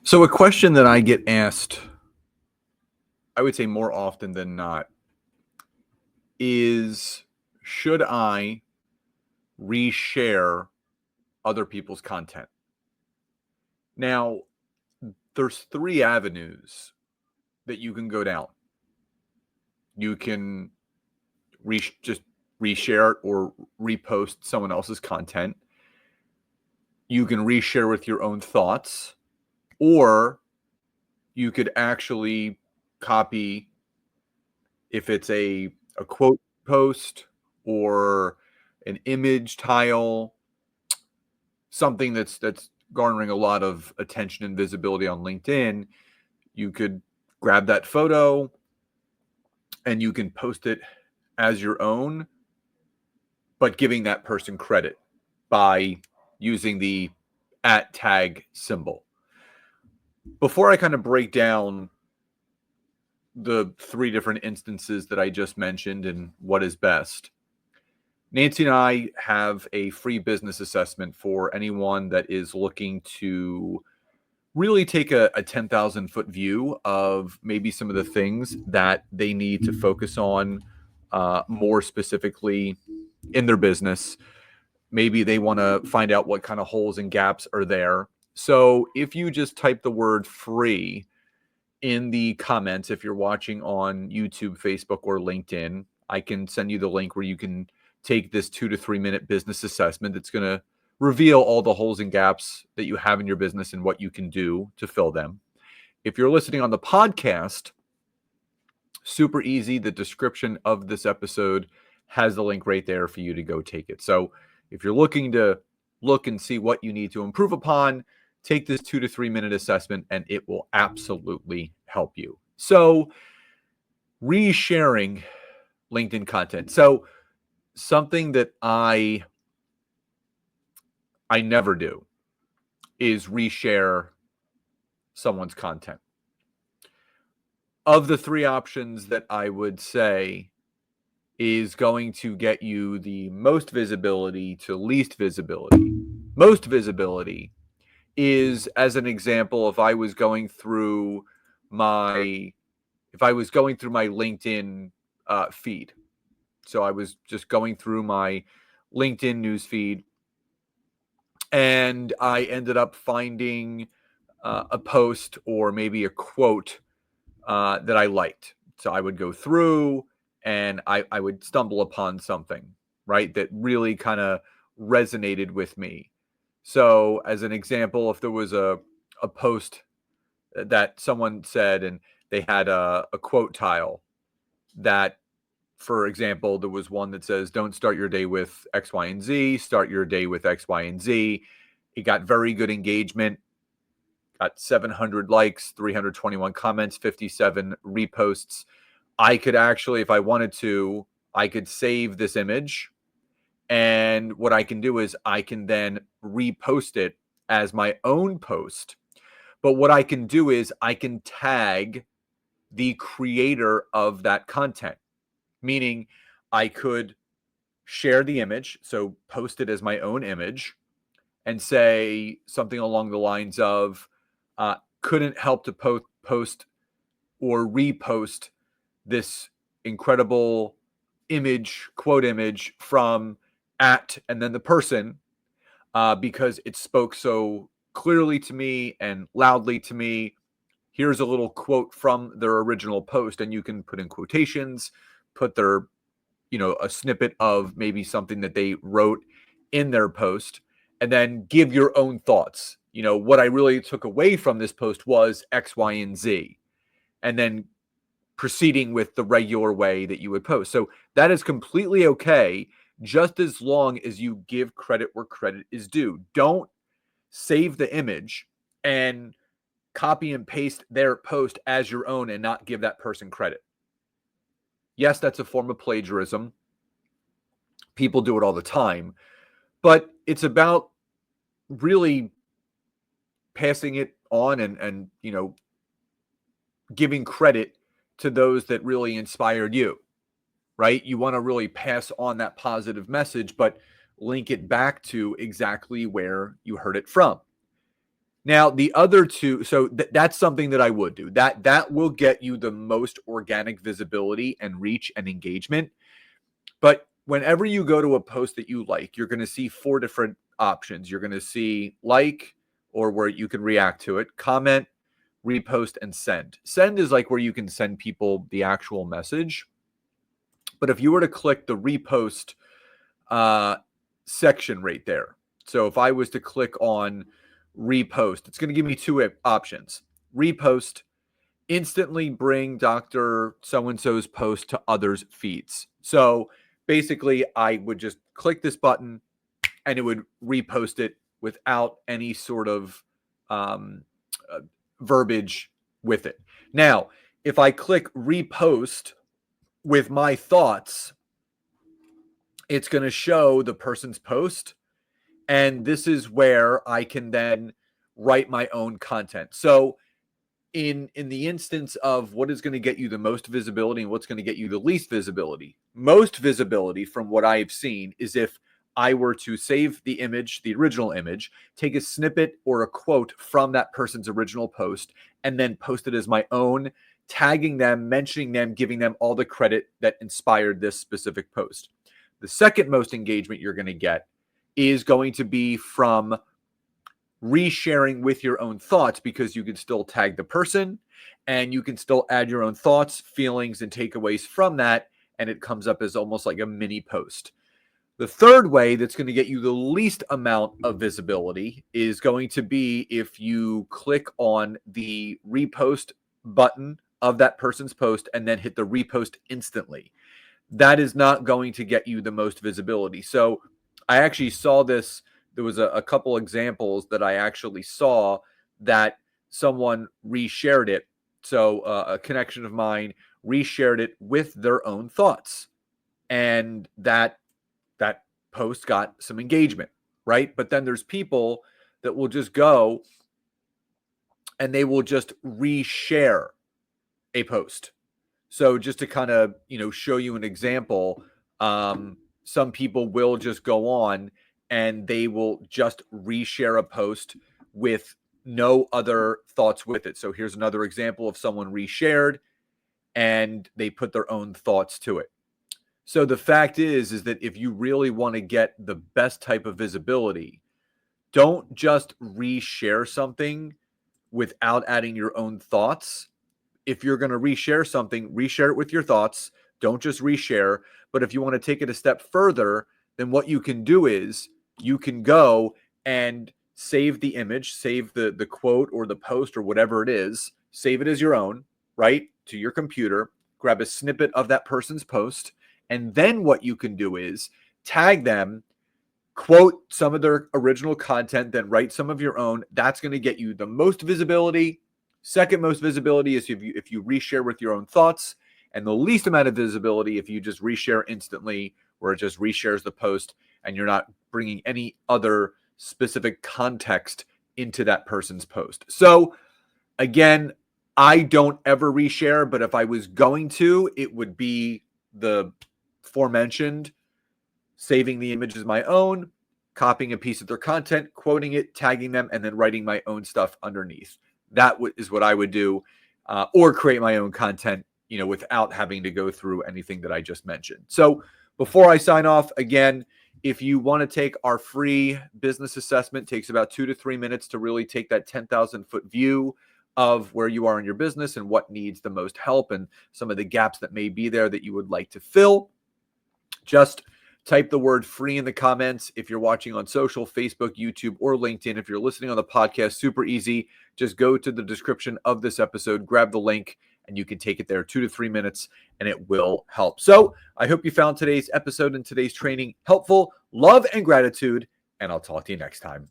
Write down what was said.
So a question that I get asked, I would say more often than not, is should I reshare other people's content? Now, there's three avenues that you can go down. You can just reshare it or repost someone else's content. You can reshare with your own thoughts, or you could actually copy if it's a quote post or an image tile, something that's garnering a lot of attention and visibility on LinkedIn. You could grab that photo and you can post it as your own, but giving that person credit by using the @ tag symbol. Before I kind of break down the three different instances that I just mentioned and what is best, Nancy and I have a free business assessment for anyone that is looking to really take a 10,000 foot view of maybe some of the things that they need to focus on more specifically in their business. Maybe they want to find out what kind of holes and gaps are there. So if you just type the word free in the comments, if you're watching on YouTube, Facebook, or LinkedIn, I can send you the link where you can take this 2 to 3 minute business assessment that's going to reveal all the holes and gaps that you have in your business and what you can do to fill them. If you're listening on the podcast, super easy. The description of this episode has the link right there for you to go take it. So if you're looking to look and see what you need to improve upon, take this 2 to 3 minute assessment and it will absolutely help you. So resharing LinkedIn content. So something that I never do is reshare someone's content. Of the three options that I would say is going to get you the most visibility to least visibility, most visibility is, as an example, if I was going through my LinkedIn feed. So I was just going through my LinkedIn news feed and I ended up finding a post or maybe a quote that I liked. So I would go through and I would stumble upon something, right, that really kind of resonated with me. So as an example, if there was a post that someone said and they had a quote tile that, for example, there was one that says, don't start your day with X, Y, and Z, start your day with X, Y, and Z. It got very good engagement, got 700 likes, 321 comments, 57 reposts. I could actually, if I wanted to, I could save this image. And what I can do is I can then repost it as my own post. But what I can do is I can tag the creator of that content, meaning I could share the image, so post it as my own image, and say something along the lines of, couldn't help to post or repost this incredible image, quote image from @ and then the person, because it spoke so clearly to me and loudly to me. Here's a little quote from their original post, and you can put in quotations, put their, a snippet of maybe something that they wrote in their post, and then give your own thoughts. What I really took away from this post was X, Y, and Z, and then proceeding with the regular way that you would post. So that is completely okay, just as long as you give credit where credit is due. Don't save the image and copy and paste their post as your own and not give that person credit. Yes, that's a form of plagiarism. People do it all the time, but it's about really passing it on and giving credit to those that really inspired you, right? You want to really pass on that positive message, but link it back to exactly where you heard it from. Now, the other two, so that's something that I would do. That will get you the most organic visibility and reach and engagement. But whenever you go to a post that you like, you're going to see 4 different options. You're going to see like, or where you can react to it, comment, repost, and send. Send is like where you can send people the actual message. But if you were to click the repost section right there, so if I was to click on repost, it's going to give me 2 options. Repost, instantly bring Dr. So-and-so's post to others' feeds. So basically, I would just click this button and it would repost it without any sort of um, uh, verbiage with it. Now, if I click repost with my thoughts, it's going to show the person's post. And this is where I can then write my own content. So in the instance of what is going to get you the most visibility and what's going to get you the least visibility, most visibility from what I've seen is if I were to save the image, the original image, take a snippet or a quote from that person's original post, and then post it as my own, tagging them, mentioning them, giving them all the credit that inspired this specific post. The second most engagement you're going to get is going to be from resharing with your own thoughts, because you can still tag the person and you can still add your own thoughts, feelings, and takeaways from that. And it comes up as almost like a mini post. The third way that's going to get you the least amount of visibility is going to be if you click on the repost button of that person's post and then hit the repost instantly. That is not going to get you the most visibility. So I actually saw this. There was a couple examples that I actually saw that someone reshared it. So a connection of mine reshared it with their own thoughts. And that post got some engagement, right? But then there's people that will just go and they will just reshare a post. So just to kind of, show you an example, some people will just go on and they will just reshare a post with no other thoughts with it. So here's another example of someone reshared and they put their own thoughts to it. So the fact is that if you really want to get the best type of visibility, don't just reshare something without adding your own thoughts. If you're going to reshare something, reshare it with your thoughts. Don't just reshare. But if you want to take it a step further, then what you can do is you can go and save the image, save the quote or the post or whatever it is, save it as your own, right, to your computer, grab a snippet of that person's post. And then what you can do is tag them, quote some of their original content, then write some of your own. That's going to get you the most visibility. Second most visibility is if you reshare with your own thoughts, and the least amount of visibility if you just reshare instantly, where it just reshares the post and you're not bringing any other specific context into that person's post. So again, I don't ever reshare, but if I was going to, it would be the aforementioned, saving the image as my own, copying a piece of their content, quoting it, tagging them, and then writing my own stuff underneath. That is what I would do, or create my own content, without having to go through anything that I just mentioned. So before I sign off, again, if you want to take our free business assessment, it takes about 2 to 3 minutes to really take that 10,000-foot view of where you are in your business and what needs the most help and some of the gaps that may be there that you would like to fill. Just type the word free in the comments. If you're watching on social, Facebook, YouTube, or LinkedIn, if you're listening on the podcast, super easy. Just go to the description of this episode, grab the link, and you can take it there 2 to 3 minutes, and it will help. So I hope you found today's episode and today's training helpful. Love and gratitude, and I'll talk to you next time.